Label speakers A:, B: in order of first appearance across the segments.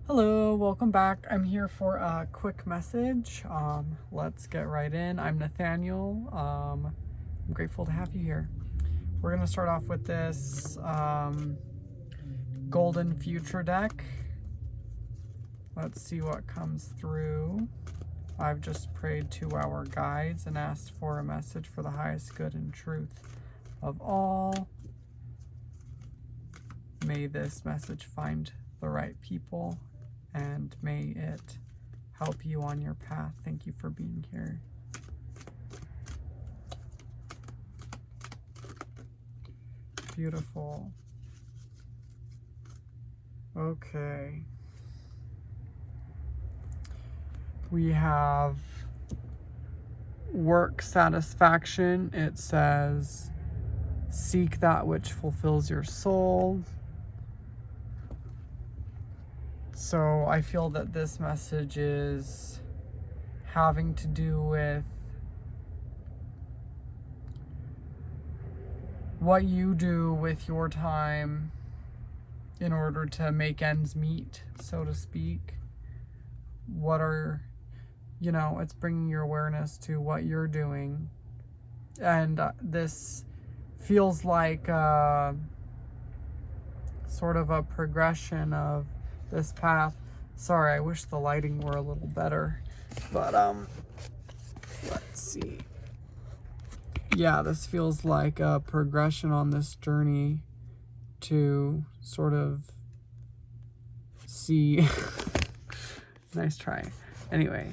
A: Hello, welcome back. I'm here for a quick message. Let's get right in. I'm Nathaniel. I'm grateful to have you here. We're going to start off with this Golden Future deck. Let's see what comes through. I've just prayed to our guides and asked for a message for the highest good and truth of all. May this message find the right people, and may it help you on your path. Thank you for being here. Beautiful. Okay. We have work satisfaction. It says, seek that which fulfills your soul. So I feel that this message is having to do with what you do with your time in order to make ends meet, so to speak. It's bringing your awareness to what you're doing. And this feels like sort of a progression of this path. Sorry, I wish the lighting were a little better. But let's see. Yeah, this feels like a progression on this journey to sort of see. Nice try. Anyway,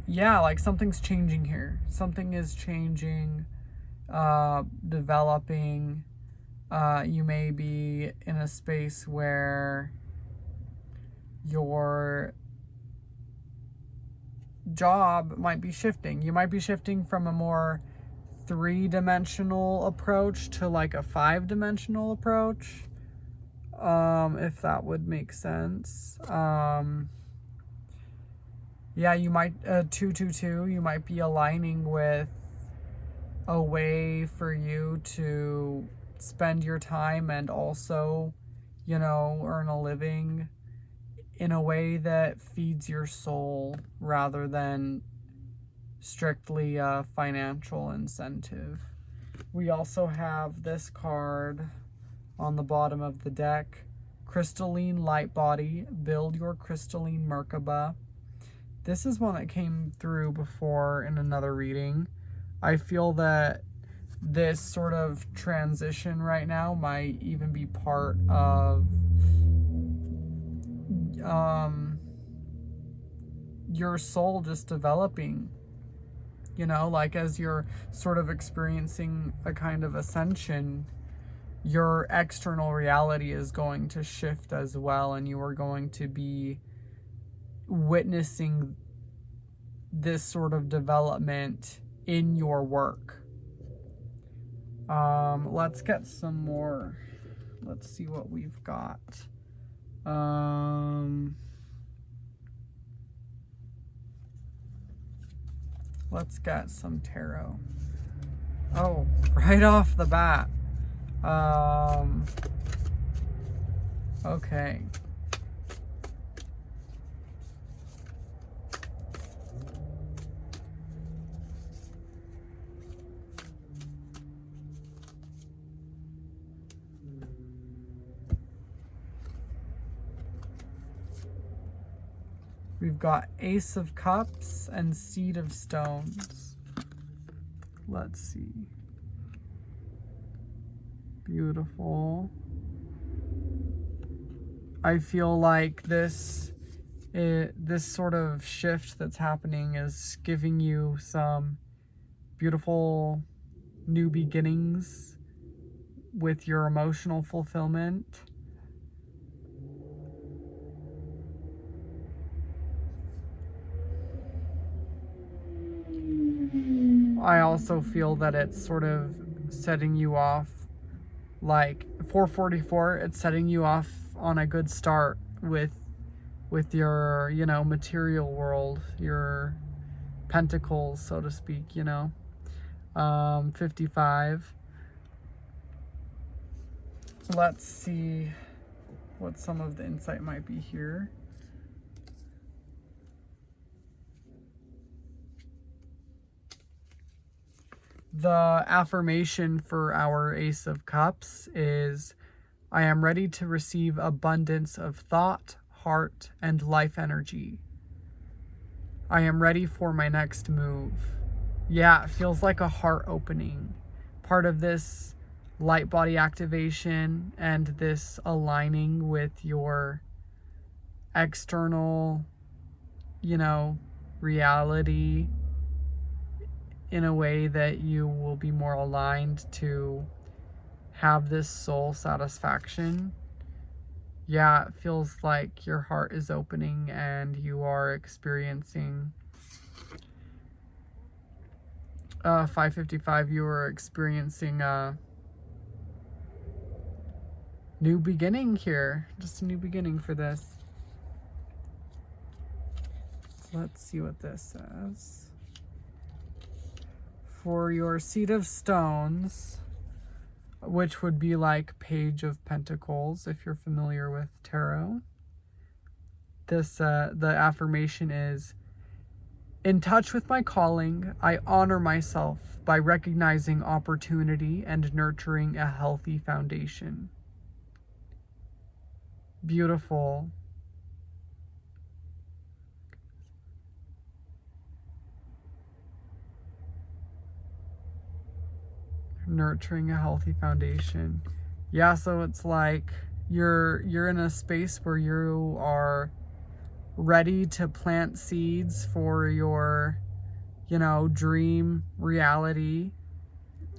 A: yeah, like something's changing here. Something is changing, developing. You may be in a space where your job might be shifting. You might be shifting from a more three-dimensional approach to like a five-dimensional approach, if that would make sense. Yeah, you might 222. You might be aligning with a way for you to spend your time and also, earn a living in a way that feeds your soul rather than strictly a financial incentive. We also have this card on the bottom of the deck, Crystalline Light Body, build your crystalline Merkaba. This is one that came through before in another reading. I feel that this sort of transition right now might even be part of your soul just developing, like as you're sort of experiencing a kind of ascension, your external reality is going to shift as well, and you are going to be witnessing this sort of development in your work. Let's get some more. Let's see what we've got. Let's get some tarot. Oh, right off the bat. Okay. We've got Ace of Cups and Seed of Stones. Let's see. Beautiful. I feel like this sort of shift that's happening is giving you some beautiful new beginnings with your emotional fulfillment. I also feel that it's sort of setting you off, like 444, it's setting you off on a good start with your, material world, your pentacles, so to speak, 55. Let's see what some of the insight might be here. The affirmation for our Ace of Cups is, I am ready to receive abundance of thought, heart, and life energy. I am ready for my next move. Yeah, it feels like a heart opening. Part of this light body activation and this aligning with your external, reality in a way that you will be more aligned to have this soul satisfaction. Yeah, it feels like your heart is opening and you are experiencing 555, you are experiencing a new beginning here. Just a new beginning for this. Let's see what this says. For your Seat of Stones, which would be like Page of Pentacles if you're familiar with tarot, the affirmation is, in touch with my calling, I honor myself by recognizing opportunity and nurturing a healthy foundation. Beautiful. Nurturing a healthy foundation. Yeah, so it's like you're in a space where you are ready to plant seeds for your, dream reality.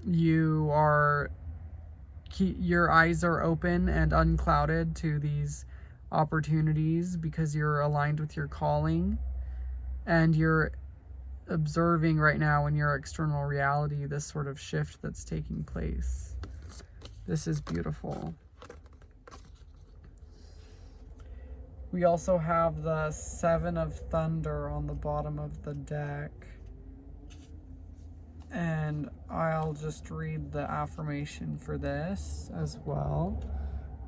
A: You are, your eyes are open and unclouded to these opportunities because you're aligned with your calling, and you're observing right now in your external reality this sort of shift that's taking place. This is beautiful. We also have the Seven of Thunder on the bottom of the deck. And I'll just read the affirmation for this as well.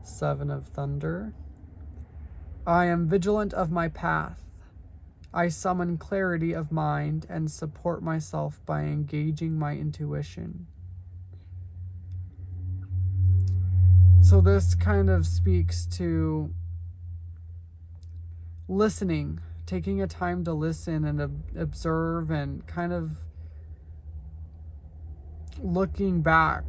A: Seven of Thunder. I am vigilant of my path. I summon clarity of mind and support myself by engaging my intuition. So this kind of speaks to listening, taking a time to listen and observe and kind of looking back.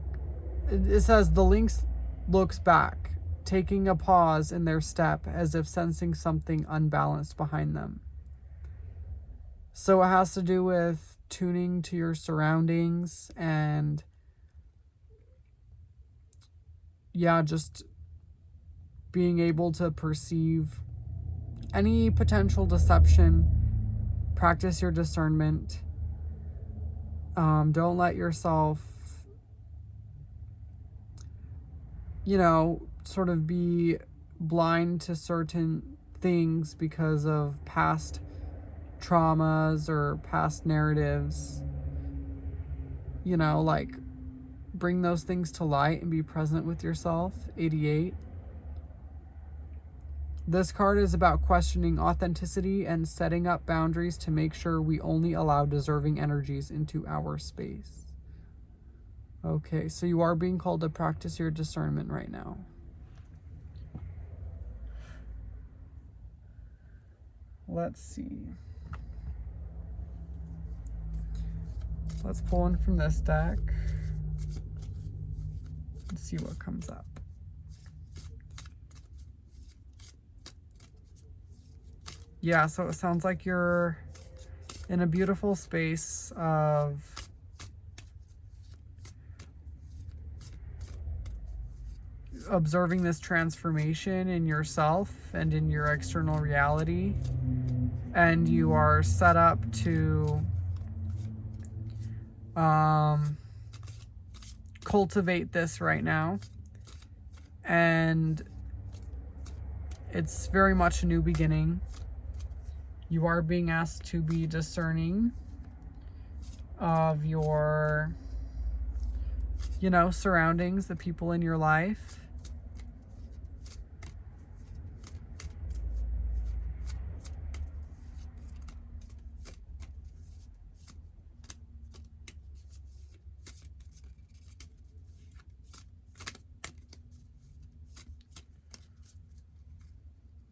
A: It says the lynx looks back, taking a pause in their step as if sensing something unbalanced behind them. So it has to do with tuning to your surroundings and just being able to perceive any potential deception. Practice your discernment. Don't let yourself, sort of be blind to certain things because of past traumas or past narratives. Like bring those things to light and be present with yourself. 88. This card is about questioning authenticity and setting up boundaries to make sure we only allow deserving energies into our space. Okay, so you are being called to practice your discernment right now. Let's see. Let's pull one from this deck and see what comes up. Yeah, so it sounds like you're in a beautiful space of observing this transformation in yourself and in your external reality. And you are set up to cultivate this right now. And it's very much a new beginning. You are being asked to be discerning of your, surroundings, the people in your life.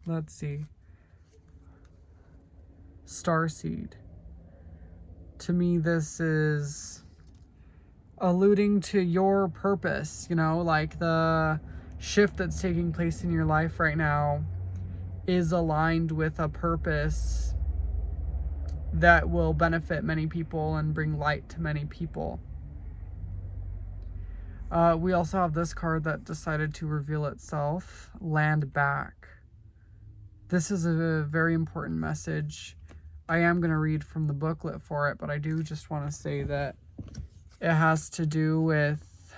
A: Let's see. Starseed. To me, this is alluding to your purpose, like the shift that's taking place in your life right now is aligned with a purpose that will benefit many people and bring light to many people. We also have this card that decided to reveal itself, Land Back. This is a very important message. I am going to read from the booklet for it, but I do just want to say that it has to do with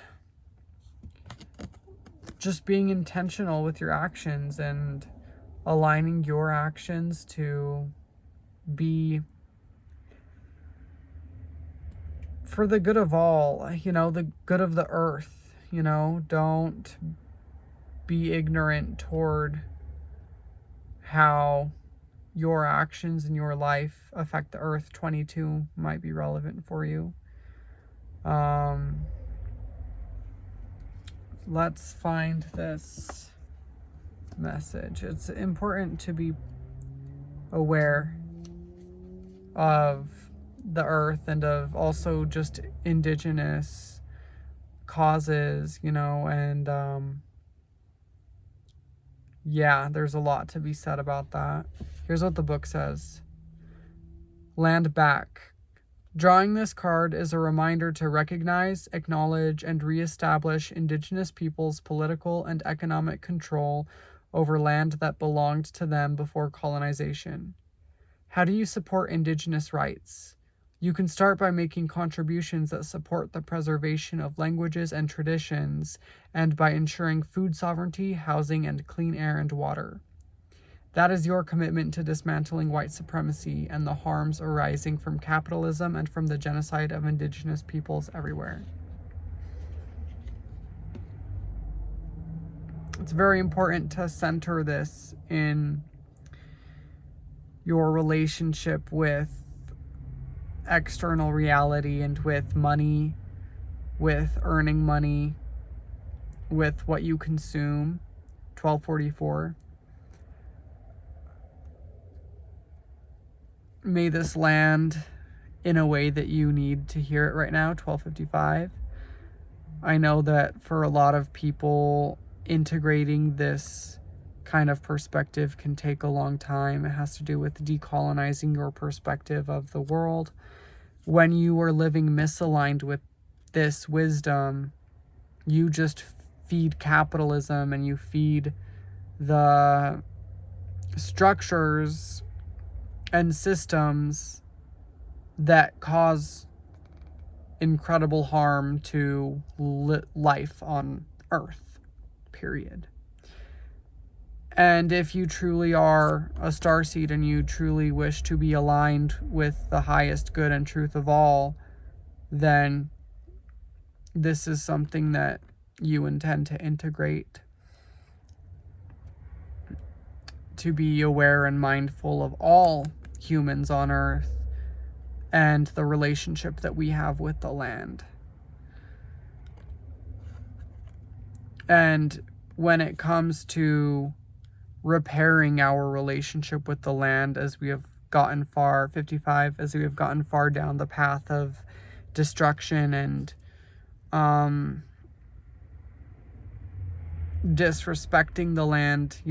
A: just being intentional with your actions and aligning your actions to be for the good of all, the good of the earth. Don't be ignorant toward how your actions in your life affect the earth. 22 might be relevant for you. Let's find this message. It's important to be aware of the earth and of also just indigenous causes, and there's a lot to be said about that. Here's what the book says. Land Back. Drawing this card is a reminder to recognize, acknowledge, and reestablish Indigenous peoples' political and economic control over land that belonged to them before colonization. How do you support Indigenous rights? You can start by making contributions that support the preservation of languages and traditions, and by ensuring food sovereignty, housing, and clean air and water. That is your commitment to dismantling white supremacy and the harms arising from capitalism and from the genocide of Indigenous peoples everywhere. It's very important to center this in your relationship with external reality and with money, with earning money, with what you consume. 1244. May this land in a way that you need to hear it right now. 1255. I know that for a lot of people, integrating this kind of perspective can take a long time. It has to do with decolonizing your perspective of the world. When you are living misaligned with this wisdom, you just feed capitalism and you feed the structures and systems that cause incredible harm to life on Earth, period. And if you truly are a starseed and you truly wish to be aligned with the highest good and truth of all, then this is something that you intend to integrate, to be aware and mindful of all humans on Earth and the relationship that we have with the land. And when it comes to repairing our relationship with the land, as we have gotten far, 55, as we have gotten far down the path of destruction and disrespecting the land,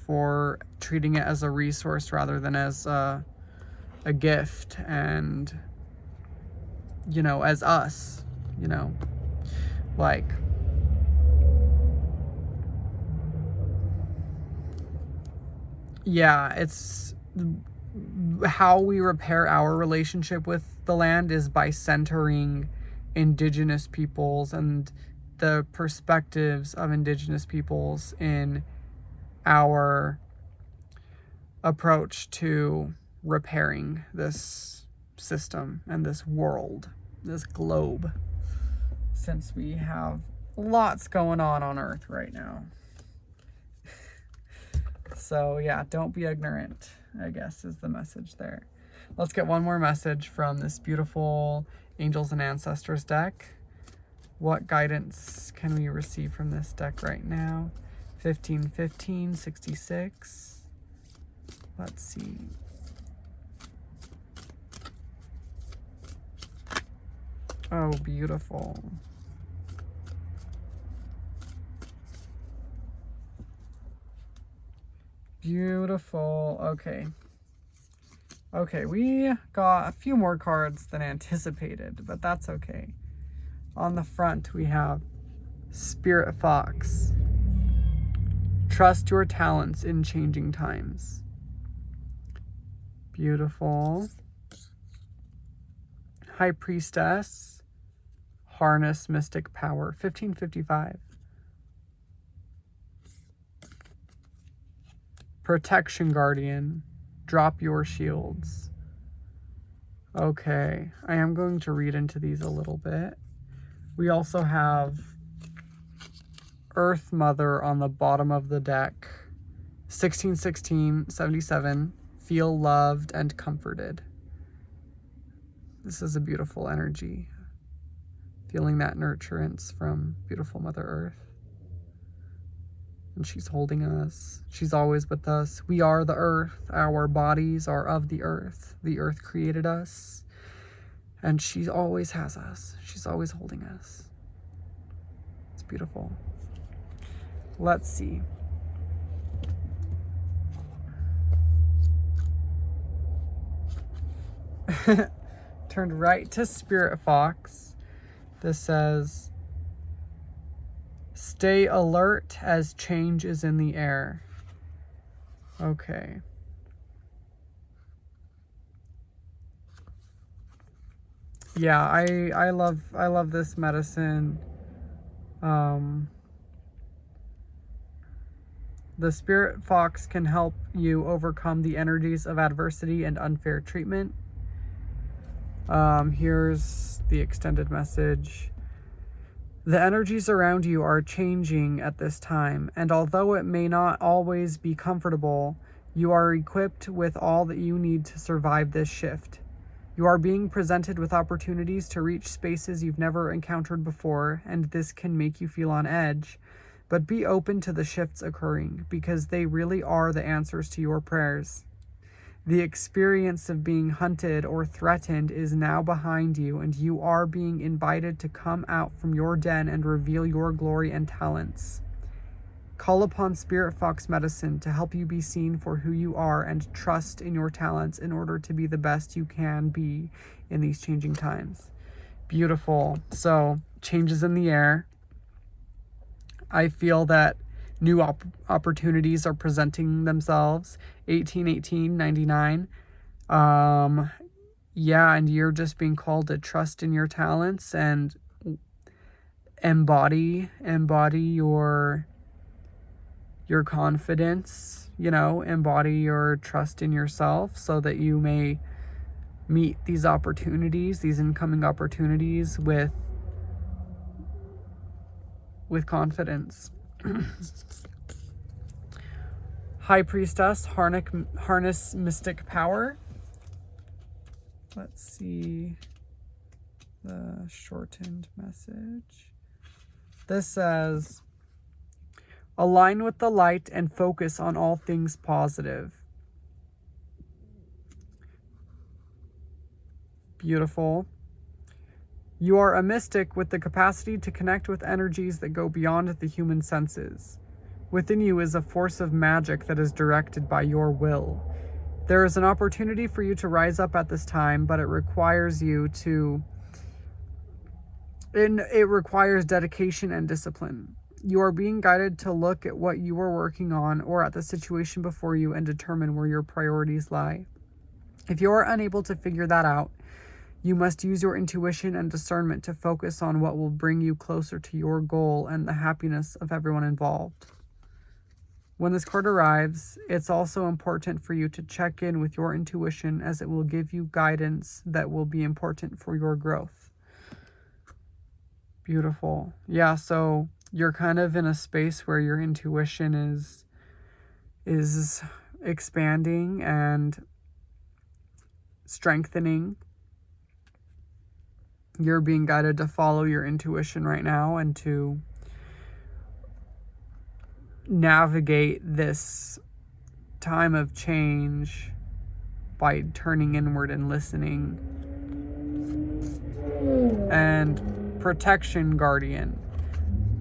A: for treating it as a resource rather than as a gift, and as us, like it's how we repair our relationship with the land is by centering Indigenous peoples and the perspectives of Indigenous peoples in our approach to repairing this system and this world, this globe, since we have lots going on Earth right now. So don't be ignorant, I guess, is the message there. Let's get one more message from this beautiful Angels and Ancestors deck. What guidance can we receive from this deck right now? 15, 66. Let's see. Oh, beautiful. Beautiful. Okay. Okay, we got a few more cards than anticipated, but that's okay. On the front, we have Spirit Fox. Trust your talents in changing times. Beautiful. High Priestess. Harness mystic power. 1555. Protection Guardian. Drop your shields. Okay, I am going to read into these a little bit. We also have Earth Mother on the bottom of the deck. 1616-77. Feel loved and comforted. This is a beautiful energy. Feeling that nurturance from beautiful Mother Earth. And she's holding us. She's always with us. We are the earth. Our bodies are of the earth. The earth created us. And she always has us. She's always holding us. It's beautiful. Let's see. Turned right to Spirit Fox. This says, stay alert as change is in the air. Okay. Yeah, I love this medicine. The Spirit Fox can help you overcome the energies of adversity and unfair treatment. Here's the extended message. The energies around you are changing at this time, and although it may not always be comfortable, you are equipped with all that you need to survive this shift. You are being presented with opportunities to reach spaces you've never encountered before, and this can make you feel on edge. But be open to the shifts occurring, because they really are the answers to your prayers. The experience of being hunted or threatened is now behind you, and you are being invited to come out from your den and reveal your glory and talents. Call upon Spirit Fox Medicine to help you be seen for who you are and trust in your talents in order to be the best you can be in these changing times. Beautiful. So, changes in the air. I feel that new opportunities are presenting themselves. 18-18-99. Yeah, and you're just being called to trust in your talents and embody your confidence, embody your trust in yourself so that you may meet these opportunities, these incoming opportunities with confidence. High Priestess, harness mystic power. Let's see the shortened message. This says, align with the light and focus on all things positive. Beautiful. You are a mystic with the capacity to connect with energies that go beyond the human senses. Within you is a force of magic that is directed by your will. There is an opportunity for you to rise up at this time, but it requires dedication and discipline. You are being guided to look at what you are working on or at the situation before you and determine where your priorities lie. If you are unable to figure that out, you must use your intuition and discernment to focus on what will bring you closer to your goal and the happiness of everyone involved. When this card arrives, it's also important for you to check in with your intuition, as it will give you guidance that will be important for your growth. Beautiful. Yeah, so you're kind of in a space where your intuition is expanding and strengthening. You're being guided to follow your intuition right now and to navigate this time of change by turning inward and listening. And protection guardian.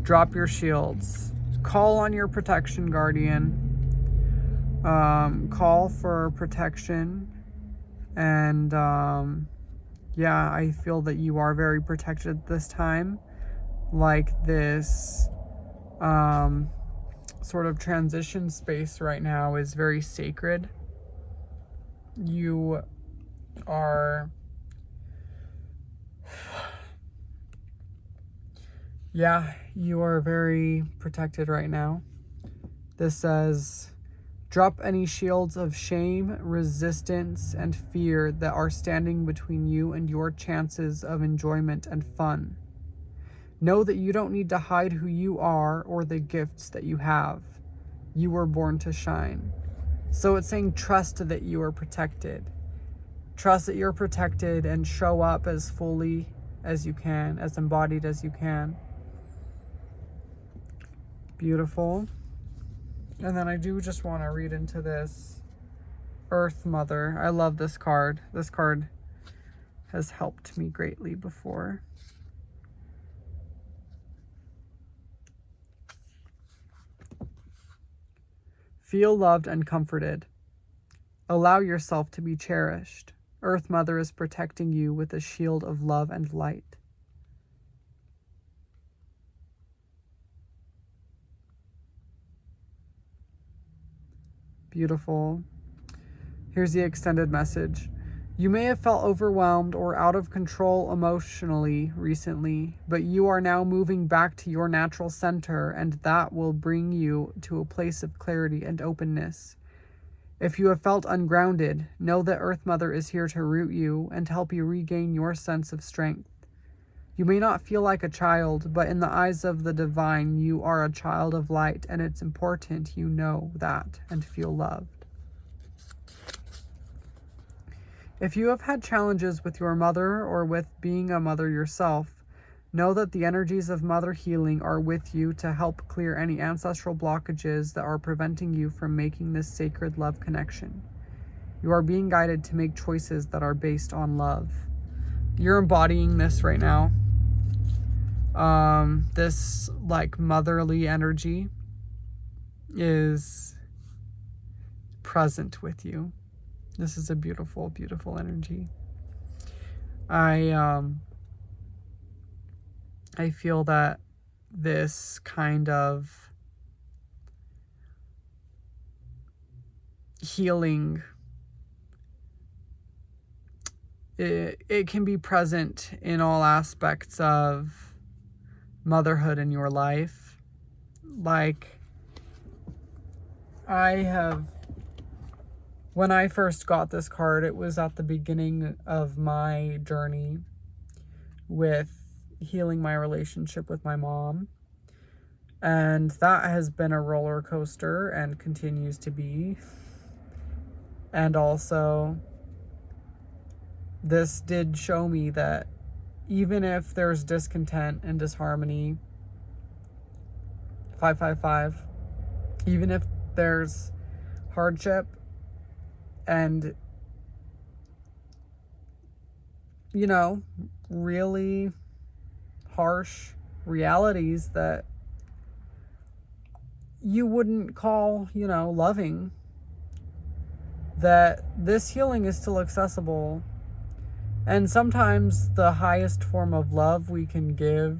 A: Drop your shields. Call on your protection guardian. Call for protection. And yeah, I feel that you are very protected this time. Like this sort of transition space right now is very sacred. You are, yeah, you are very protected right now. This says, drop any shields of shame, resistance, and fear that are standing between you and your chances of enjoyment and fun. Know that you don't need to hide who you are or the gifts that you have. You were born to shine. So it's saying trust that you are protected. Trust that you're protected and show up as fully as you can, as embodied as you can. Beautiful. And then I do just want to read into this Earth Mother. I love this card. This card has helped me greatly before. Feel loved and comforted. Allow yourself to be cherished. Earth Mother is protecting you with a shield of love and light. Beautiful. Here's the extended message. You may have felt overwhelmed or out of control emotionally recently, but you are now moving back to your natural center, and that will bring you to a place of clarity and openness. If you have felt ungrounded, know that Earth Mother is here to root you and help you regain your sense of strength. You may not feel like a child, but in the eyes of the divine, you are a child of light, and it's important you know that and feel loved. If you have had challenges with your mother or with being a mother yourself, know that the energies of mother healing are with you to help clear any ancestral blockages that are preventing you from making this sacred love connection. You are being guided to make choices that are based on love. You're embodying this right now. This like motherly energy is present with you. This is a beautiful, beautiful energy. I feel that this kind of healing, it can be present in all aspects of motherhood in your life. Like, when I first got this card, it was at the beginning of my journey with healing my relationship with my mom. And that has been a roller coaster and continues to be. And also, this did show me that even if there's discontent and disharmony, 555, even if there's hardship and, really harsh realities that you wouldn't call, loving, that this healing is still accessible. And sometimes the highest form of love we can give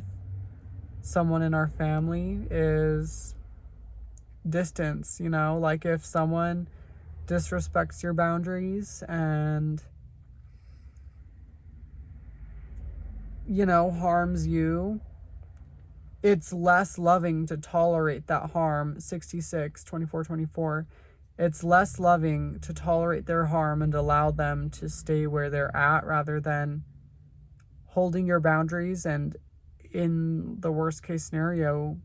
A: someone in our family is distance, like if someone disrespects your boundaries and, harms you, it's less loving to tolerate that harm. 66, 24, 24. It's less loving to tolerate their harm and allow them to stay where they're at rather than holding your boundaries and, in the worst case scenario,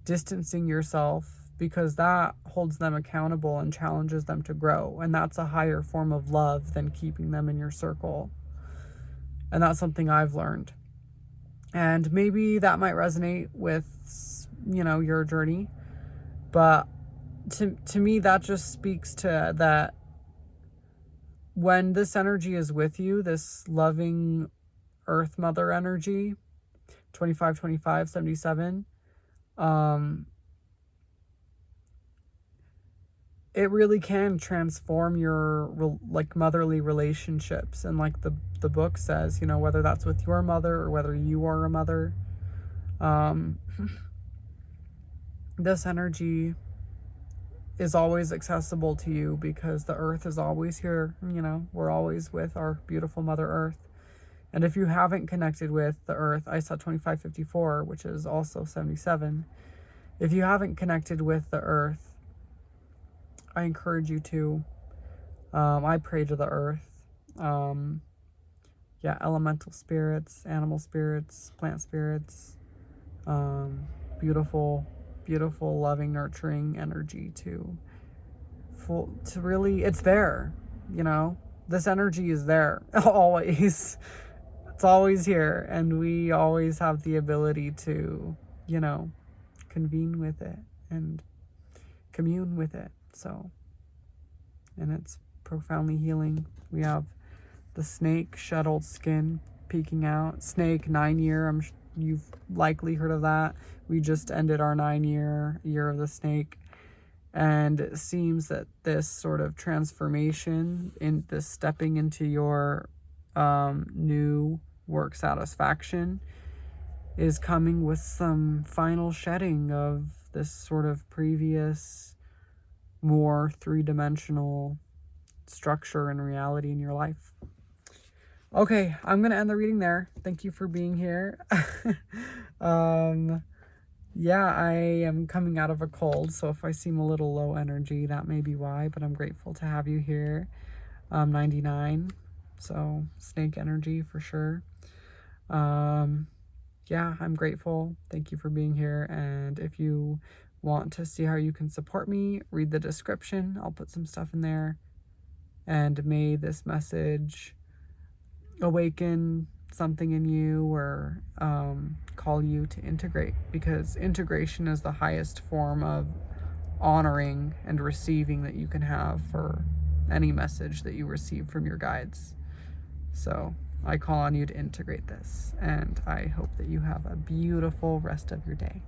A: distancing yourself, because that holds them accountable and challenges them to grow. And that's a higher form of love than keeping them in your circle. And that's something I've learned. And maybe that might resonate with, your journey. But to me, that just speaks to that when this energy is with you, this loving Earth Mother energy, 25, 25, 77, it really can transform your like motherly relationships. And like the book says, you know, whether that's with your mother or whether you are a mother, this energy is always accessible to you because the earth is always here. You know, we're always with our beautiful Mother Earth. And if you haven't connected with the earth, I saw 2554, which is also 77. If you haven't connected with the earth, I encourage you to. I pray to the earth. Yeah, elemental spirits, animal spirits, plant spirits. Beautiful, beautiful, loving, nurturing energy to really, it's there, you know? This energy is there, always. It's always here, and we always have the ability to, you know, convene with it and commune with it. So, and it's profoundly healing. We have the snake shuttled skin peeking out. Snake 9-year. You've likely heard of that. We just ended our 9-year of the snake, and it seems that this sort of transformation, in this stepping into your new work satisfaction, is coming with some final shedding of this sort of previous, more three-dimensional structure and reality in your life. Okay, I'm going to end the reading there. Thank you for being here. Yeah, I am coming out of a cold, so if I seem a little low energy, that may be why, but I'm grateful to have you here. 99, so snake energy for sure. Yeah, I'm grateful. Thank you for being here, and if you want to see how you can support me, read the description. I'll put some stuff in there, and may this message awaken something in you, or call you to integrate, because integration is the highest form of honoring and receiving that you can have for any message that you receive from your guides. So I call on you to integrate this, and I hope that you have a beautiful rest of your day.